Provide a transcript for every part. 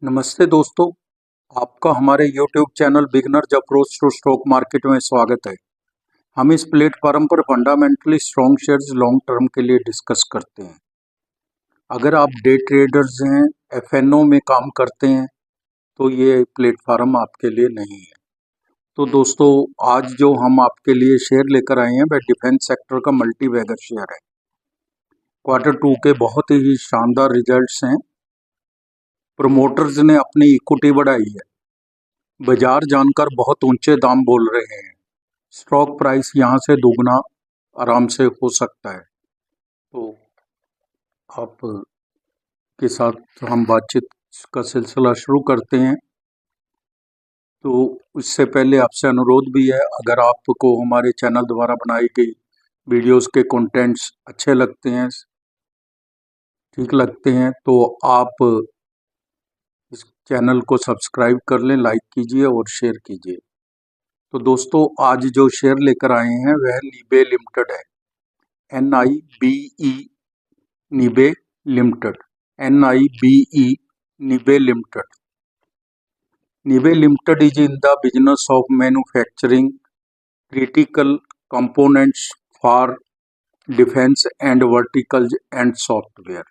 नमस्ते दोस्तों, आपका हमारे YouTube channel beginners approach to stock market में स्वागत है। हम इस प्लेटफॉर्म पर fundamentally strong shares long term के लिए डिस्कस करते हैं। अगर आप डे ट्रेडर्स हैं, FNO में काम करते हैं, तो ये प्लेटफॉर्म आपके लिए नहीं है। तो दोस्तों, आज जो हम आपके लिए शेयर लेकर आए हैं वह डिफेंस सेक्टर का मल्टी बैगर शेयर है। Q2 के बहुत ही शानदार रिजल्ट्स हैं। प्रमोटर्स ने अपनी इक्विटी बढ़ाई है। बाजार जानकर बहुत ऊंचे दाम बोल रहे हैं। स्टॉक प्राइस यहाँ से दोगुना आराम से हो सकता है। तो आप के साथ हम बातचीत का सिलसिला शुरू करते हैं। तो इससे पहले आपसे अनुरोध भी है, अगर आपको हमारे चैनल द्वारा बनाई गई वीडियोस के कंटेंट्स अच्छे लगते हैं, ठीक लगते हैं, तो आप इस चैनल को सब्सक्राइब कर लें, लाइक कीजिए और शेयर कीजिए। तो दोस्तों, आज जो शेयर लेकर आए हैं वह नीबे लिमिटेड है। NIBE NIBE limited, NIBE NIBE limited. NIBE limited is in the business of manufacturing critical components for defense and verticals and software.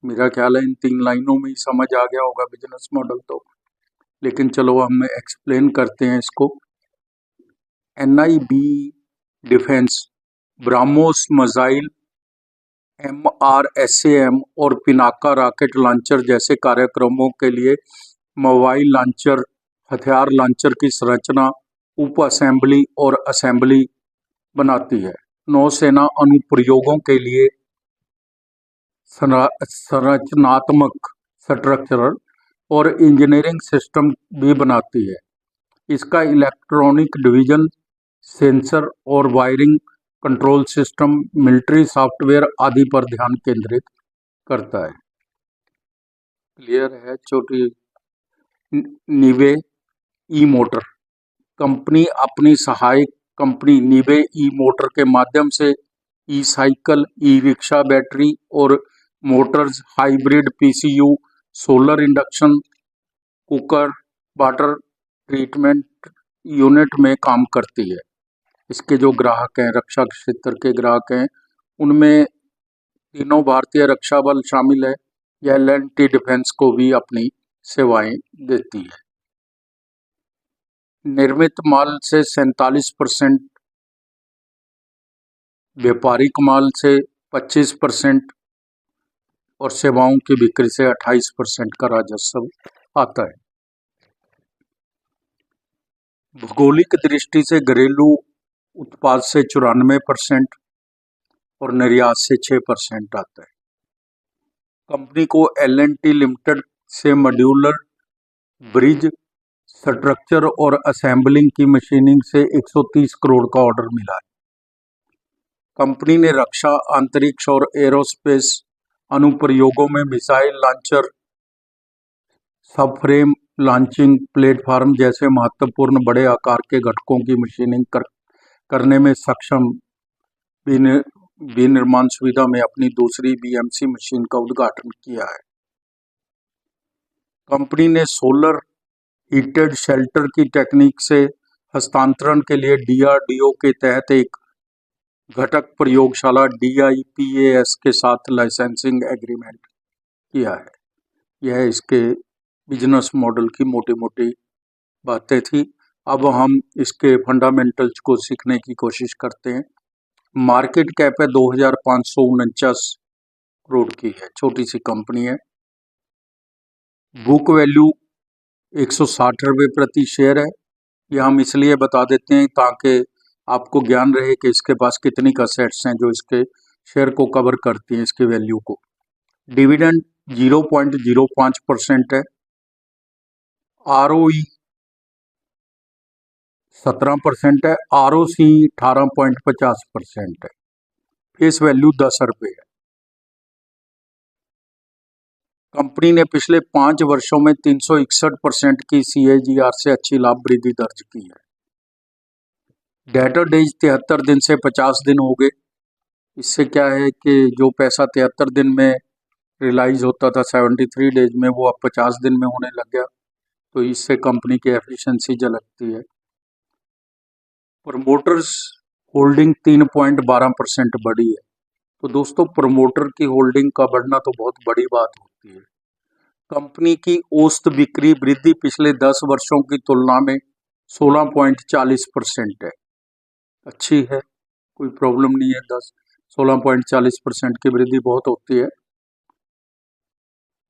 मेरा ख्याल है इन 3 लाइनों में ही समझ आ गया होगा बिजनेस मॉडल तो, लेकिन चलो हम एक्सप्लेन करते हैं इसको। NIBE defence BrahMos missile, MRSAM और पिनाका रॉकेट लॉन्चर जैसे कार्यक्रमों के लिए मोबाइल लॉन्चर, हथियार लॉन्चर की संरचना, उप असेंबली और असेंबली बनाती है। नौसेना अनुप्रयोगों के लिए संरचनात्मक स्ट्रक्चरल और इंजीनियरिंग सिस्टम भी बनाती है। इसका इलेक्ट्रॉनिक डिवीजन सेंसर और wiring control system, military software आदि पर ध्यान केंद्रित करता है। क्लियर है? छोटी नीबे ई मोटर कंपनी अपनी सहायक कंपनी नीबे ई मोटर के माध्यम से ई साइकिल, ई रिक्शा, बैटरी और Motors, hybrid PCU, solar induction cooker, water treatment unit में काम करती है। इसके जो ग्राहक हैं, रक्षा क्षेत्र के ग्राहक हैं, उनमें तीनों भारतीय रक्षा बल शामिल है। यह L&T डिफेंस को भी अपनी सेवाएं देती है। निर्मित माल से 47%, व्यापारिक माल से 25% और सेवाओं की बिक्री से 28% का राजस्व आता है। भौगोलिक दृष्टि से घरेलू उत्पाद से 94% और निर्यात से 6% आता है। कंपनी को L&T लिमिटेड से मॉड्यूलर ब्रिज स्ट्रक्चर और असेंबलिंग की मशीनिंग से 130 करोड़ का ऑर्डर मिला है। कंपनी ने रक्षा, अंतरिक्ष और एरोस्पेस अनुप्रयोगों में missile launcher, subframe launching platform जैसे महत्वपूर्ण बड़े आकार के घटकों की मशीनिंग करने में सक्षम विनिर्माण सुविधा में अपनी दूसरी BMC मशीन का उद्घाटन किया है। कंपनी ने सोलर हीटेड शेल्टर की टेक्निक से हस्तांतरण के लिए DRDO के तहत एक घटक प्रयोगशाला DIPAS के साथ लाइसेंसिंग एग्रीमेंट किया है। यह इसके बिजनेस मॉडल की मोटी मोटी बातें थी। अब हम इसके फंडामेंटल्स को सीखने की कोशिश करते हैं। मार्केट कैप है 2549 करोड़ की है, छोटी सी कंपनी है। बुक वैल्यू 160 रुपये प्रति शेयर है। यह हम इसलिए बता देते हैं ताकि आपको ज्ञान रहे कि इसके पास कितनी असेट्स हैं जो इसके शेयर को कवर करती हैं, इसकी वैल्यू को। डिविडेंड 0.05% है। ROE 17% है। ROC 18.50% है। फेस वैल्यू 10 रुपये है। कंपनी ने पिछले 5 वर्षों में 361% की CAGR से अच्छी लाभ वृद्धि दर्ज की है। डेटर डेज 73 दिन से 50 दिन हो गए। इससे क्या है कि जो पैसा 73 दिन में रियलाइज होता था 73 डेज में, वो अब 50 दिन में होने लग गया। तो इससे कंपनी की एफिशिएंसी झलकती है। प्रमोटर्स होल्डिंग 3.12% बढ़ी है। तो दोस्तों, प्रमोटर की होल्डिंग का बढ़ना तो बहुत बड़ी बात होती है। कंपनी की औसत बिक्री वृद्धि पिछले 10 वर्षों की तुलना में 16.40% है। अच्छी है, कोई प्रॉब्लम नहीं है। 16.40% की वृद्धि बहुत होती है।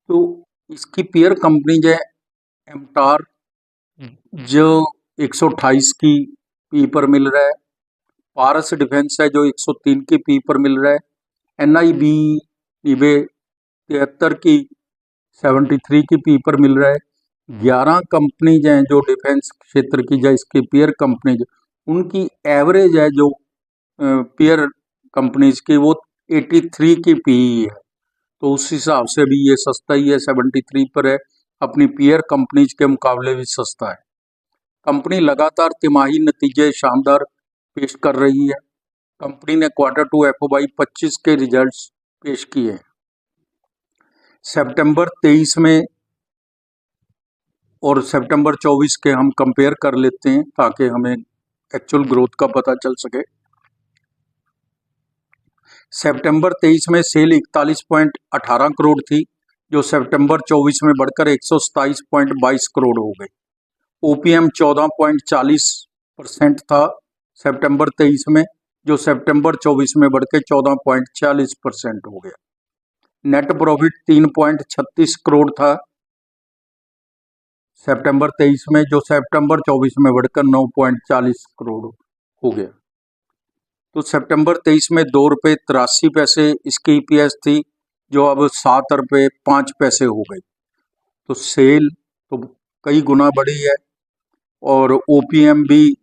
तो इसकी पीयर कंपनी जो एमटार जो 128 की पी पर मिल रहा है, पारस डिफेंस है जो 103 की पी पर मिल रहा है, NIB निबे 73 की 73 की पी पर मिल रहा है। 11 कंपनीज हैं जो डिफेंस क्षेत्र की, जो इसकी पीयर कंपनीज, उनकी एवरेज है जो पीयर कंपनीज की, वो 83 की पी है। तो उस हिसाब से भी ये सस्ता ही है, 73 पर है, अपनी पीयर कंपनीज के मुकाबले भी सस्ता है। कंपनी लगातार तिमाही नतीजे शानदार पेश कर रही है। कंपनी ने Q2 FY 25 के रिजल्ट्स पेश किए। सितंबर 23 में और सितंबर 24 के हम कंपेयर कर लेते हैं ताकि हमें एक्चुअल ग्रोथ का पता चल सके। सितंबर 23 में सेल 41.18 करोड़ थी, जो सितंबर 24 में बढ़कर 127.22 करोड़ हो गई। OPM 14.40% था सितंबर 23 में, जो सितंबर 24 में बढ़कर 14.40% हो गया। नेट प्रॉफिट 3.36 करोड़ था सितंबर 23 में, जो सितंबर 24 में बढ़कर 9.40 करोड़ हो गया। तो सितंबर 23 में 2 रुपये 83 पैसे इसकी EPS थी, जो अब 7 रुपये 5 पैसे हो गई। तो सेल तो कई गुना बढ़ी है और OPM भी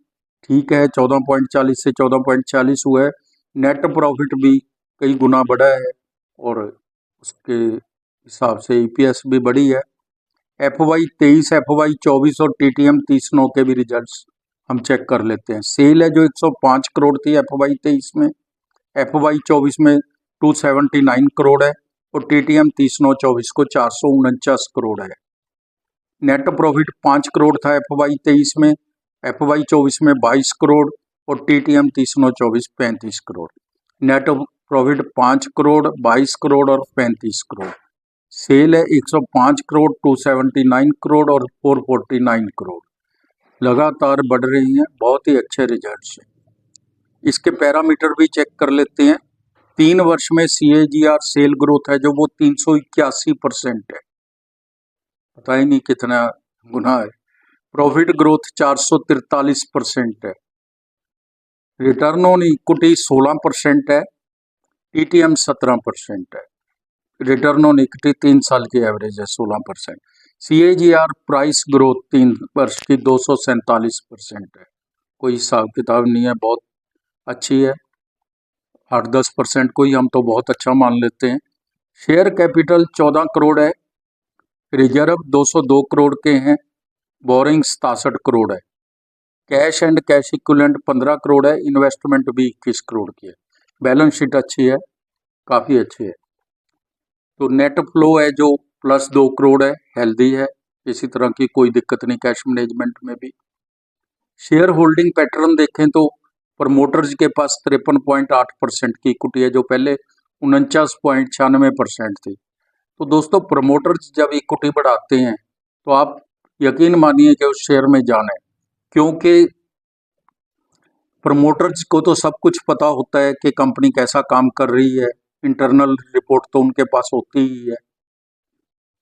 ठीक है, 14.40 से 14.40 हुआ है। नेट प्रॉफिट भी कई गुना बढ़ा है और उसके हिसाब से EPS भी बढ़ी है। FY 23, FY 24 और TTM 30 के भी रिजल्ट्स हम चेक कर लेते हैं। सेल है जो 105 करोड़ थी FY 23 में, FY 24 में 279 करोड़ है और TTM 30/24 को 449 करोड़ है। नेट प्रॉफिट 5 करोड़ था FY 23 में, FY 24 में 22 करोड़ और TTM 30/24 35 crore. Net profit 5 crore, 22 crore और 35 करोड़। सेल है 105 करोड़, 279 करोड़ और 449 करोड़। लगातार बढ़ रही हैं, बहुत ही अच्छे रिजल्ट्स हैं। इसके पैरामीटर भी चेक कर लेते हैं। 3 वर्ष में CAGR सेल ग्रोथ है जो वो 381% है, पता ही नहीं कितना गुना है। प्रॉफिट ग्रोथ 443% है। रिटर्न ऑन इक्विटी 16% है। TTM 17% है। रिटर्न ऑन इक्विटी 3 साल की एवरेज है 16%। CAGR प्राइस ग्रोथ 3 वर्ष की 247% है। कोई हिसाब किताब नहीं है, बहुत अच्छी है। 8-10% को ही हम तो बहुत अच्छा मान लेते हैं। शेयर कैपिटल 14 करोड़ है, रिजर्व 202 करोड़ के हैं, बोरिंग 67 करोड़ है, cash and cash equivalent 15 crore है, इन्वेस्टमेंट भी 21 करोड़ की है। बैलेंस शीट अच्छी है, काफ़ी अच्छी है। तो नेट फ्लो है जो +2 करोड़ है, हेल्दी है, किसी तरह की कोई दिक्कत नहीं कैश मैनेजमेंट में भी। शेयर होल्डिंग पैटर्न देखें तो प्रमोटर्स के पास 53.8% की इक्विटी है, जो पहले 49.96% थी। तो दोस्तों, प्रमोटर्स जब इक्विटी बढ़ाते हैं तो आप यकीन मानिए कि उस शेयर में जाना है, क्योंकि प्रमोटर्स को तो सब कुछ पता होता है कि कंपनी कैसा काम कर रही है, इंटरनल रिपोर्ट तो उनके पास होती ही है।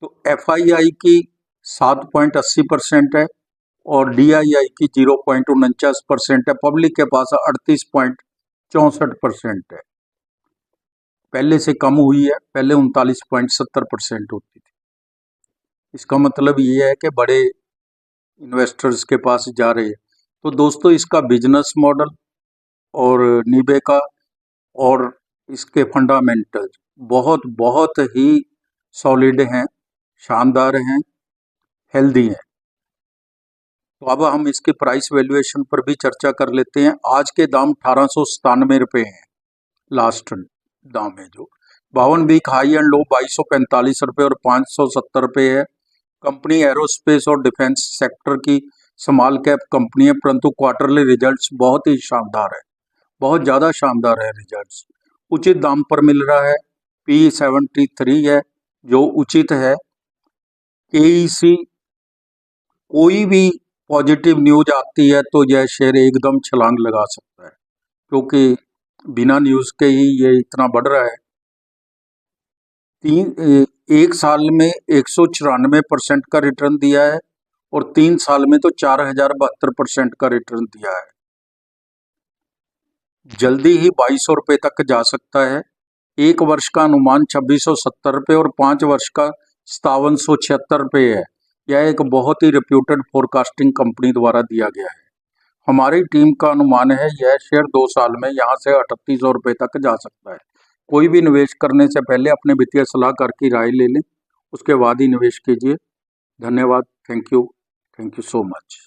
तो FII की 7.80% है और DII की 0.49% है। पब्लिक के पास 38.64% है, पहले से कम हुई है, पहले 39.70% होती थी। इसका मतलब ये है कि बड़े इन्वेस्टर्स के पास जा रही है। तो दोस्तों, इसका बिजनेस मॉडल और नीबे का और इसके फंडामेंटल्स बहुत बहुत ही सॉलिड हैं, शानदार हैं, हेल्दी हैं। तो अब हम इसके प्राइस वैल्यूएशन पर भी चर्चा कर लेते हैं। आज के दाम 1897 रुपये हैं, लास्ट दाम है जो, 52 वीक हाई एंड लो 2245 रुपये और 570 रुपये है। कंपनी एरोस्पेस और डिफेंस सेक्टर की स्मॉल कैप कंपनी है, परंतु क्वार्टरली रिजल्ट्स बहुत ही शानदार है, बहुत ज़्यादा शानदार है रिजल्ट्स। उचित दाम पर मिल रहा है, P/73 है जो उचित है। AEC कोई भी पॉजिटिव न्यूज आती है तो यह शेयर एकदम छलांग लगा सकता है, क्योंकि बिना न्यूज के ही ये इतना बढ़ रहा है। एक साल में 194% का रिटर्न दिया है और 3 साल में तो 4072% का रिटर्न दिया है। जल्दी ही 2200 रुपये तक जा सकता है। 1 वर्ष का अनुमान 2670 रुपये और 5 वर्ष का 5776 रुपये है। यह एक बहुत ही रिप्यूटेड फोरकास्टिंग कंपनी द्वारा दिया गया है। हमारी टीम का अनुमान है यह शेयर 2 साल में यहाँ से 3800 रुपये तक जा सकता है। कोई भी निवेश करने से पहले अपने वित्तीय सलाहकार की राय ले लें, उसके बाद ही निवेश कीजिए। धन्यवाद। Thank you so much.